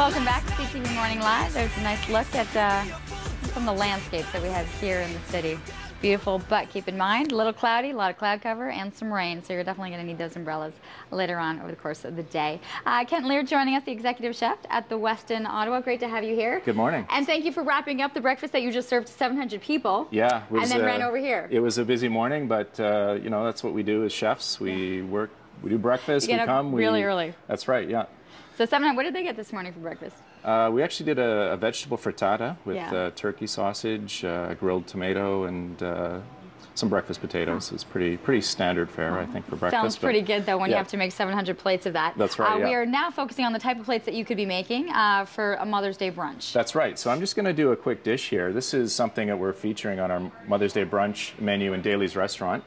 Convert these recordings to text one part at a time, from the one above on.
Welcome back to CTV Morning Live. There's a nice look at some of the landscapes that we have here in the city. Beautiful, but keep in mind, a little cloudy, a lot of cloud cover, and some rain, so you're definitely going to need those umbrellas later on over the course of the day. Kenton Leier joining us, the executive chef at the Westin Ottawa. Great to have you here. Good morning. And thank you for wrapping up the breakfast that you just served to 700 people. Yeah. And then ran over here. It was a busy morning, but you know, that's what we do as chefs. We work, we do breakfast, you get we come. really early. That's right, yeah. So 700, what did they get this morning for breakfast? We actually did a vegetable frittata with turkey sausage, grilled tomato, and some breakfast potatoes. It's pretty standard fare, I think, for breakfast. Sounds pretty good, though, when you have to make 700 plates of that. That's right, We are now focusing on the type of plates that you could be making for a Mother's Day brunch. That's right. So I'm just going to do a quick dish here. This is something that we're featuring on our Mother's Day brunch menu in Daly's restaurant.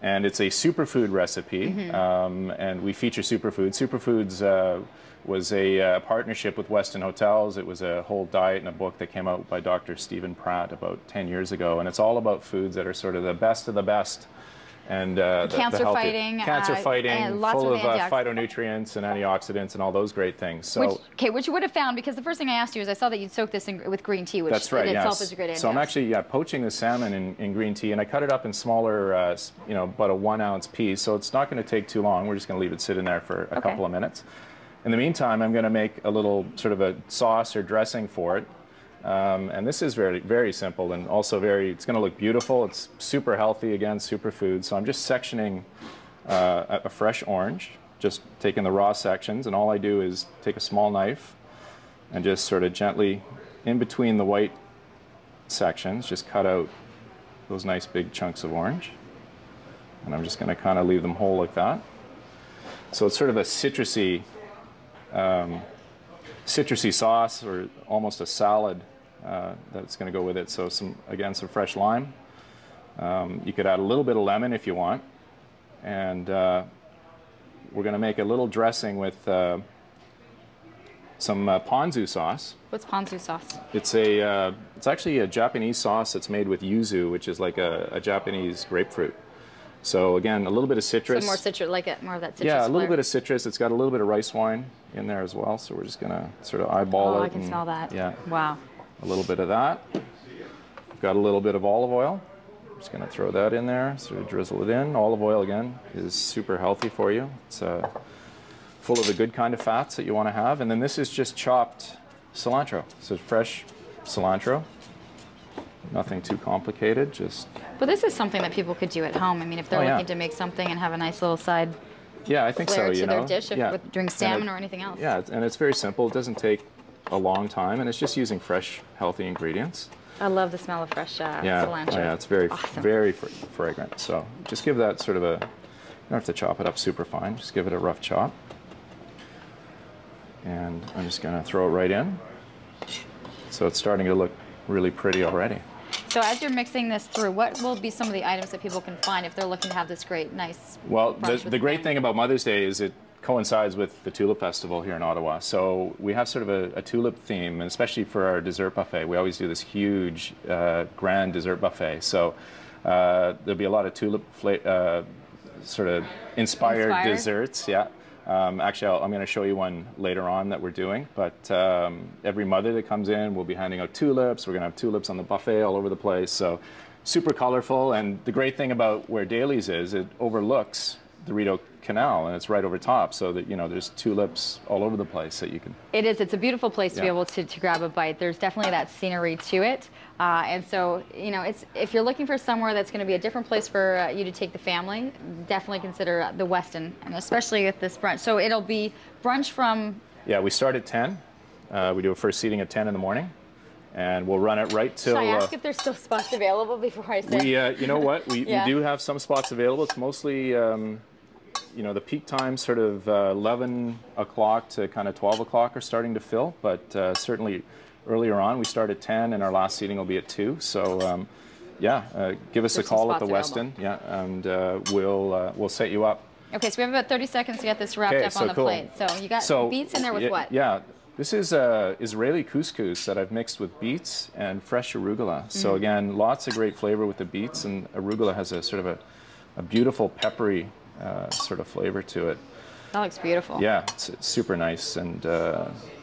And it's a superfood recipe, and we feature superfoods. Superfoods was a partnership with Weston Hotels. It was a whole diet and a book that came out by Dr. Stephen Pratt about 10 years ago. And it's all about foods that are sort of the best of the best. And cancer fighting, full of phytonutrients and antioxidants and all those great things. So, which you would have found, because the first thing I asked you is I saw that you'd soak this with green tea, which that's right, in itself is a great antioxidant. So I'm actually poaching the salmon in green tea, and I cut it up in smaller, you know, about a 1 ounce piece. So it's not going to take too long. We're just going to leave it sit in there for a couple of minutes. In the meantime, I'm going to make a little sort of a sauce or dressing for it. And this is very simple, and also it's going to look beautiful. It's super healthy, again, superfood. So I'm just sectioning a fresh orange, just taking the raw sections, and all I do is take a small knife and just sort of gently in between the white sections, just cut out those nice big chunks of orange. And I'm just going to kind of leave them whole like that. So it's sort of a citrusy sauce, or almost a salad that's going to go with it. So some fresh lime. You could add a little bit of lemon if you want. And we're going to make a little dressing with some ponzu sauce. What's ponzu sauce? It's actually a Japanese sauce that's made with yuzu, which is like a Japanese grapefruit. So again, a little bit of citrus. So more citrus, more of that citrus. Yeah, a little bit of citrus. It's got a little bit of rice wine in there as well. So we're just gonna sort of eyeball it. Oh, I can smell that. Yeah. Wow. A little bit of that. We've got a little bit of olive oil. Just gonna throw that in there, sort of drizzle it in. Olive oil, again, is super healthy for you. It's full of the good kind of fats that you want to have. And then this is just chopped cilantro. So fresh cilantro. Nothing too complicated, just... But this is something that people could do at home. I mean, if they're looking to make something and have a nice little side I think so, to their dish, during salmon or anything else. Yeah, and it's very simple. It doesn't take a long time, and it's just using fresh, healthy ingredients. I love the smell of fresh cilantro. Yeah, it's very fragrant. So just give that sort of you don't have to chop it up super fine. Just give it a rough chop. And I'm just going to throw it right in. So it's starting to look really pretty already. So as you're mixing this through, what will be some of the items that people can find if they're looking to have this great, nice Well, the great thing about Mother's Day is it coincides with the Tulip Festival here in Ottawa. So we have sort of a tulip theme, and especially for our dessert buffet. We always do this huge, grand dessert buffet. So there'll be a lot of tulip sort of inspired desserts. Yeah. Actually, I'm going to show you one later on that we're doing, but every mother that comes in, we'll be handing out tulips. We're going to have tulips on the buffet all over the place, so super colorful. And the great thing about where Daly's is, it overlooks the Rideau Canal, and it's right over top, so that, you know, there's tulips all over the place that you can... It's a beautiful place to be able to grab a bite. There's definitely that scenery to it. And so, you know, if you're looking for somewhere that's going to be a different place for you to take the family, definitely consider the Westin, and especially with this brunch. So it'll be brunch from... Yeah, we start at 10. We do a first seating at 10 in the morning, and we'll run it right till... Should I ask if there's still spots available before I say? You know what? We do have some spots available. It's mostly... you know, the peak times sort of 11 o'clock to kind of 12 o'clock are starting to fill, but certainly earlier on we start at 10 and our last seating will be at 2. So give us a call at the Westin, and we'll set you up. Okay, so we have about 30 seconds to get this wrapped up on the plate. So you got beets in there with what? Yeah, this is Israeli couscous that I've mixed with beets and fresh arugula. So again, lots of great flavor with the beets, and arugula has a sort of a beautiful peppery sort of flavor to it. That looks beautiful. Yeah, it's super nice, and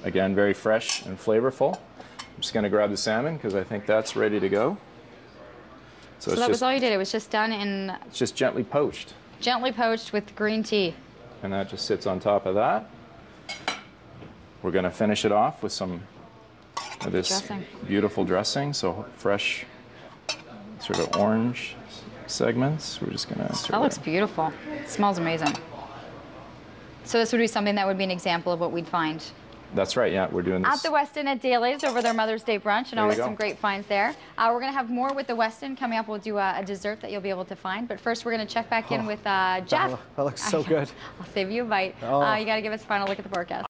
again, very fresh and flavorful. I'm just going to grab the salmon because I think that's ready to go. So that was all you did. It was just done in... It's just gently poached. Gently poached with green tea. And that just sits on top of that. We're going to finish it off with this dressing. Beautiful dressing. So fresh, sort of orange segments. We're just going to... That looks beautiful. It smells amazing. So this would be something that would be an example of what we'd find. That's right, yeah, we're doing this. At the Westin at Daly's over their Mother's Day brunch, and always some great finds there. We're going to have more with the Westin coming up. We'll do a dessert that you'll be able to find. But first, we're going to check back in with Jeff. That looks so good. I'll save you a bite. You got to give us a final look at the forecast.